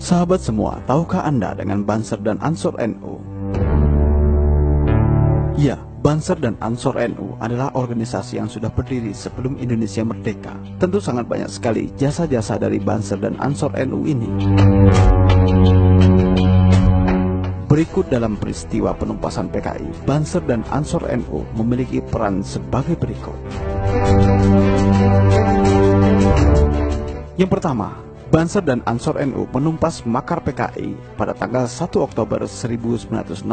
Sahabat semua, tahukah Anda dengan Banser dan Ansor NU? Ya, Banser dan Ansor NU adalah organisasi yang sudah berdiri sebelum Indonesia merdeka. Tentu sangat banyak sekali jasa-jasa dari Banser dan Ansor NU ini. Berikut dalam peristiwa penumpasan PKI, Banser dan Ansor NU memiliki peran sebagai berikut. Yang pertama, Banser dan Ansor NU menumpas makar PKI pada tanggal 1 Oktober 1965.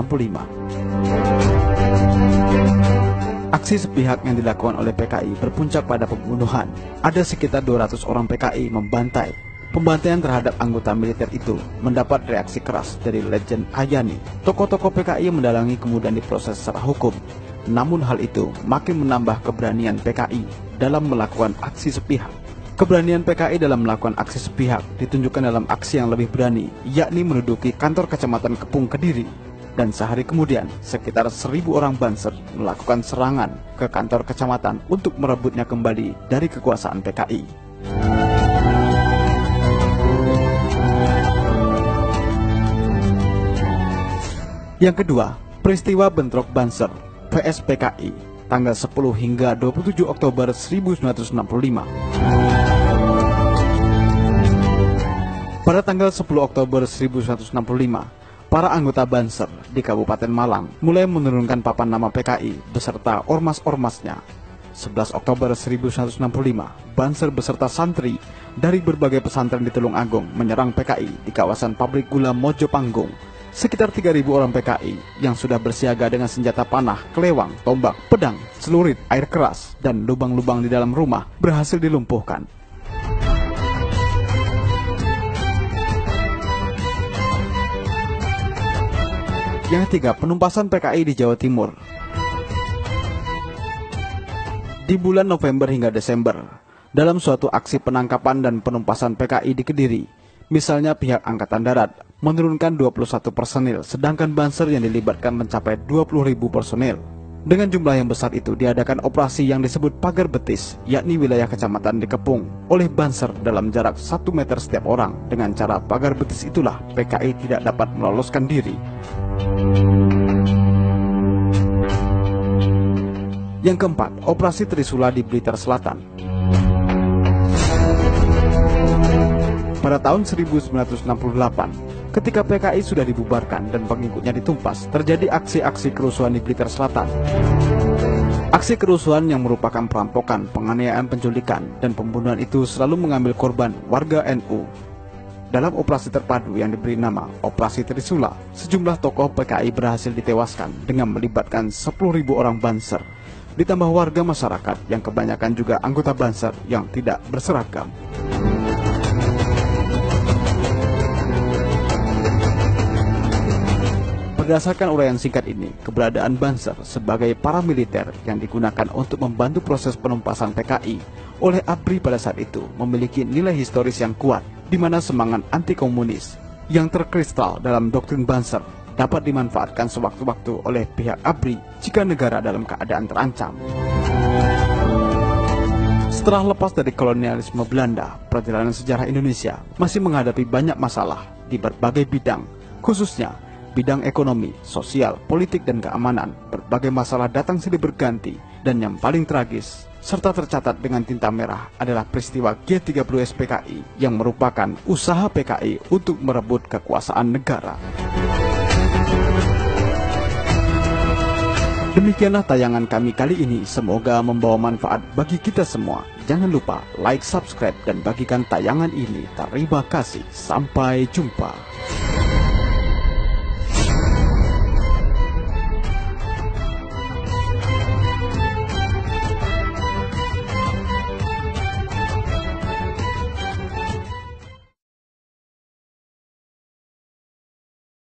Aksi sepihak yang dilakukan oleh PKI berpuncak pada pembunuhan. Ada sekitar 200 orang PKI membantai. Pembantaian terhadap anggota militer itu mendapat reaksi keras dari Legend Ayani. Tokoh-tokoh PKI mendalangi kemudian diproses secara hukum. Namun hal itu makin menambah keberanian PKI dalam melakukan aksi sepihak. Keberanian PKI dalam melakukan aksi sepihak ditunjukkan dalam aksi yang lebih berani, yakni menduduki kantor Kecamatan Kepung Kediri. Dan sehari kemudian, sekitar 1.000 orang Banser melakukan serangan ke kantor kecamatan untuk merebutnya kembali dari kekuasaan PKI. Yang kedua, peristiwa bentrok Banser vs PKI tanggal 10 hingga 27 Oktober 1965. Pada tanggal 10 Oktober 1965, para anggota Banser di Kabupaten Malang mulai menurunkan papan nama PKI beserta ormas-ormasnya. 11 Oktober 1965, Banser beserta santri dari berbagai pesantren di Tulungagung menyerang PKI di kawasan pabrik gula Mojopanggung. Sekitar 3.000 orang PKI yang sudah bersiaga dengan senjata panah, kelewang, tombak, pedang, celurit, air keras, dan lubang-lubang di dalam rumah berhasil dilumpuhkan. Yang ketiga, penumpasan PKI di Jawa Timur. Di bulan November hingga Desember, dalam suatu aksi penangkapan dan penumpasan PKI di Kediri, misalnya pihak Angkatan Darat menurunkan 21 personil, sedangkan Banser yang dilibatkan mencapai 20.000 personil. Dengan jumlah yang besar itu diadakan operasi yang disebut Pagar Betis, yakni wilayah kecamatan dikepung oleh Banser dalam jarak 1 meter setiap orang. Dengan cara Pagar Betis itulah PKI tidak dapat meloloskan diri. Yang keempat, operasi Trisula di Blitar Selatan. Pada tahun 1968, ketika PKI sudah dibubarkan dan pengikutnya ditumpas, terjadi aksi-aksi kerusuhan di Blitar Selatan. Aksi kerusuhan yang merupakan perampokan, penganiayaan, penculikan, dan pembunuhan itu selalu mengambil korban warga NU. Dalam operasi terpadu yang diberi nama Operasi Trisula, sejumlah tokoh PKI berhasil ditewaskan dengan melibatkan 10.000 orang Banser, ditambah warga masyarakat yang kebanyakan juga anggota Banser yang tidak berseragam. Berdasarkan uraian singkat ini, keberadaan Banser sebagai paramiliter yang digunakan untuk membantu proses penumpasan PKI oleh ABRI pada saat itu memiliki nilai historis yang kuat, di mana semangat anti-komunis yang terkristal dalam doktrin Banser dapat dimanfaatkan sewaktu-waktu oleh pihak ABRI jika negara dalam keadaan terancam. Setelah lepas dari kolonialisme Belanda, perjalanan sejarah Indonesia masih menghadapi banyak masalah di berbagai bidang, khususnya bidang ekonomi, sosial, politik, dan keamanan. Berbagai masalah datang silih berganti, dan yang paling tragis serta tercatat dengan tinta merah adalah peristiwa G30S PKI yang merupakan usaha PKI untuk merebut kekuasaan negara. Demikianlah tayangan kami kali ini, semoga membawa manfaat bagi kita semua. Jangan lupa like, subscribe, dan bagikan tayangan ini. Terima kasih, sampai jumpa.